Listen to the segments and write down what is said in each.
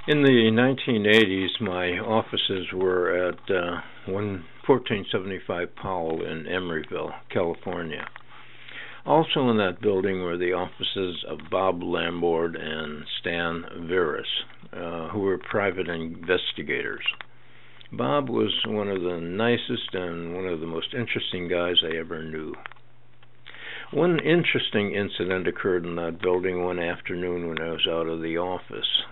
In the 1980s, my offices were at 1475 Powell in Emeryville, California. Also in that building were the offices of Bob Lamborn and Stan Veris, who were private investigators. Bob was one of the nicest and one of the most interesting guys I ever knew. One interesting incident occurred in that building one afternoon when I was out of the office.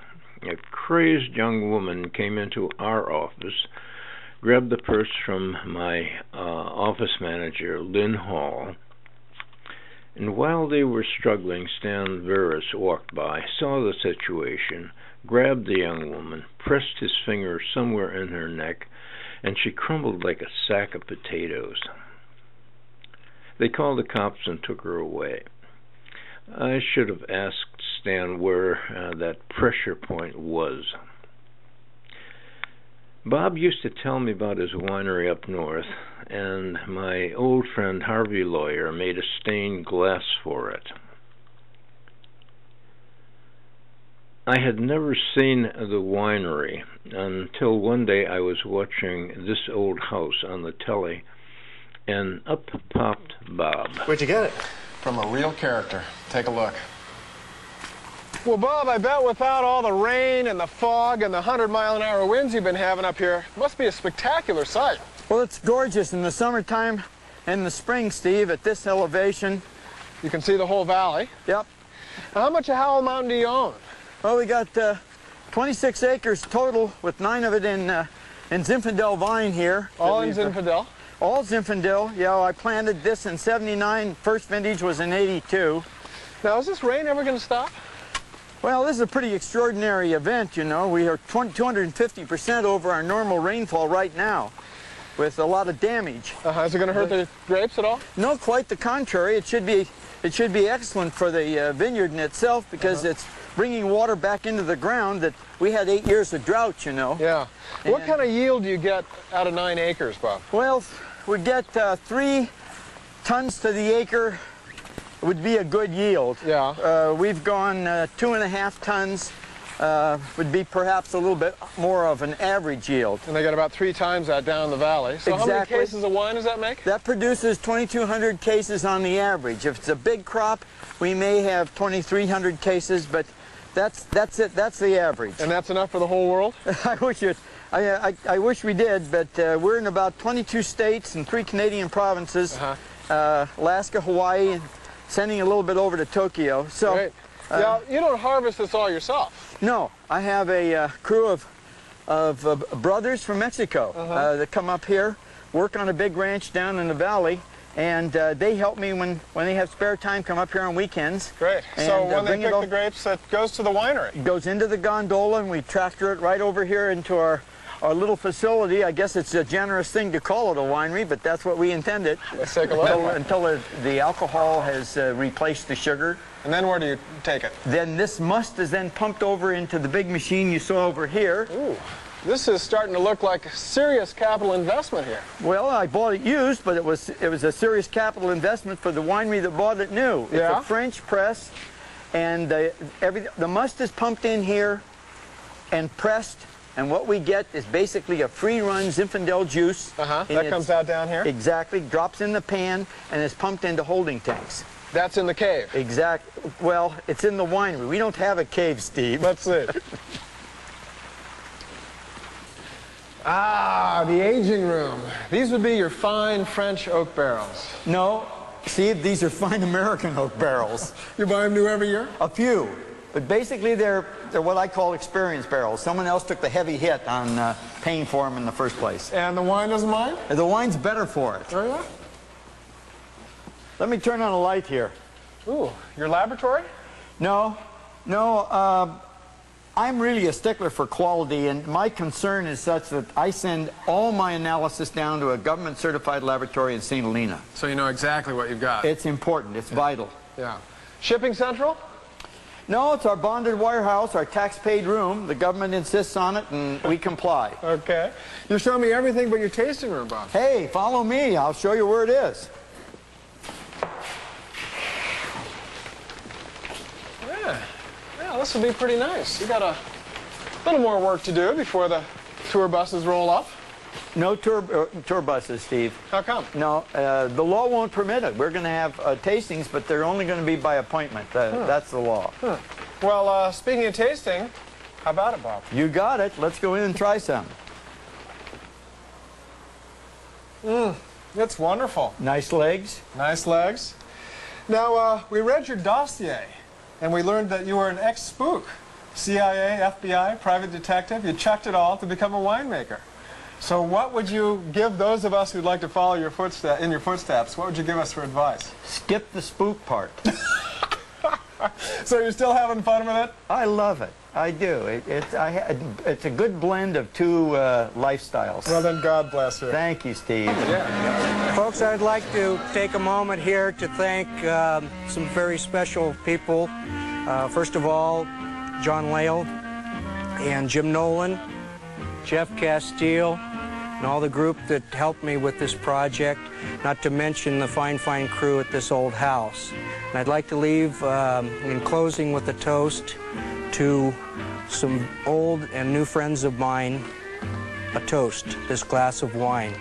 A crazed young woman came into our office, grabbed the purse from my office manager, Lynn Hall, and while they were struggling, Stan Veris walked by, saw the situation, grabbed the young woman, pressed his finger somewhere in her neck, and she crumbled like a sack of potatoes. They called the cops and took her away. I should have asked Stan where that pressure point was. Bob used to tell me about his winery up north, and my old friend Harvey Lawyer made a stained glass for it. I had never seen the winery until one day I was watching This Old House on the telly, and up popped Bob. Where'd you get it? From a real character. Take a look. Well, Bob, I bet without all the rain and the fog and the 100-mile-an-hour winds you've been having up here, it must be a spectacular sight. Well, it's gorgeous in the summertime and the spring, Steve, at this elevation. You can see the whole valley. Yep. Now, how much of Howell Mountain do you own? Well, we got 26 acres total, with 9 of it in Zinfandel vine here. All in Zinfandel? All Zinfandel. Yeah, I planted this in '79. First vintage was in '82. Now, is this rain ever going to stop? Well, this is a pretty extraordinary event, you know. We are 250% over our normal rainfall right now, with a lot of damage. Is it going to hurt the grapes at all? No, quite the contrary. It should be excellent for the vineyard in itself, because it's bringing water back into the ground. That we had 8 years of drought, you know. Yeah. What kind of yield do you get out of 9 acres, Bob? Well, we get 3 tons to the acre. Would be a good yield. Yeah. We've gone 2.5 tons. Would be perhaps a little bit more of an average yield. And they got about 3 times that down the valley. So exactly. How many cases of wine does that make? That produces 2,200 cases on the average. If it's a big crop, we may have 2,300 cases, but that's it. That's the average. And that's enough for the whole world? I wish we did, but we're in about 22 states and 3 Canadian provinces, Alaska, Hawaii, and sending a little bit over to Tokyo. So, great. Now, you don't harvest this all yourself? No, I have a crew of brothers from Mexico that come up here, work on a big ranch down in the valley, and they help me when they have spare time, come up here on weekends. Great. So when they pick the grapes, it goes to the winery? It goes into the gondola, and we tractor it right over here into our little facility. I guess it's a generous thing to call it a winery, but that's what we intended. Let's take a look. Until the alcohol has replaced the sugar. And then where do you take it? Then this must is then pumped over into the big machine you saw over here. Ooh, this is starting to look like serious capital investment here. Well, I bought it used, but it was a serious capital investment for the winery that bought it new. It's a French press, and the must is pumped in here and pressed. And what we get is basically a free-run Zinfandel juice. That comes out down here? Exactly. Drops in the pan and is pumped into holding tanks. That's in the cave? Exactly. Well, it's in the winery. We don't have a cave, Steve. Let's see. Ah, the aging room. These would be your fine French oak barrels. No, Steve, these are fine American oak barrels. You buy them new every year? A few. But basically, they're what I call experience barrels. Someone else took the heavy hit on paying for them in the first place. And the wine doesn't mind? And the wine's better for it. Oh, yeah? Let me turn on a light here. Ooh, your laboratory? No. I'm really a stickler for quality, and my concern is such that I send all my analysis down to a government-certified laboratory in St. Helena. So you know exactly what you've got? It's important. It's vital. Yeah. Shipping Central? No, it's our bonded warehouse, our tax-paid room. The government insists on it, and we comply. Okay. You're showing me everything but your tasting room, Bob. Hey, follow me. I'll show you where it is. Yeah, this would be pretty nice. You got a A little more work to do before the tour buses roll up. No tour buses, Steve. How come? No, the law won't permit it. We're going to have tastings, but they're only going to be by appointment. That's the law. Well, speaking of tasting, how about it, Bob? You got it. Let's go in and try some. It's wonderful. Nice legs. Nice legs. Now, we read your dossier, and we learned that you were an ex-spook. CIA, FBI, private detective. You chucked it all to become a winemaker. So what would you give those of us who'd like to follow your in your footsteps? What would you give us for advice? Skip the spook part. So you're still having fun with it? I love it. I do. It's a good blend of two lifestyles. Well, then God bless you. Thank you, Steve. Yeah. Folks, I'd like to take a moment here to thank some very special people. First of all, John Lale and Jim Nolan, Jeff Castile, and all the group that helped me with this project, not to mention the fine crew at this old house. And I'd like to leave in closing with a toast to some old and new friends of mine, a toast, this glass of wine.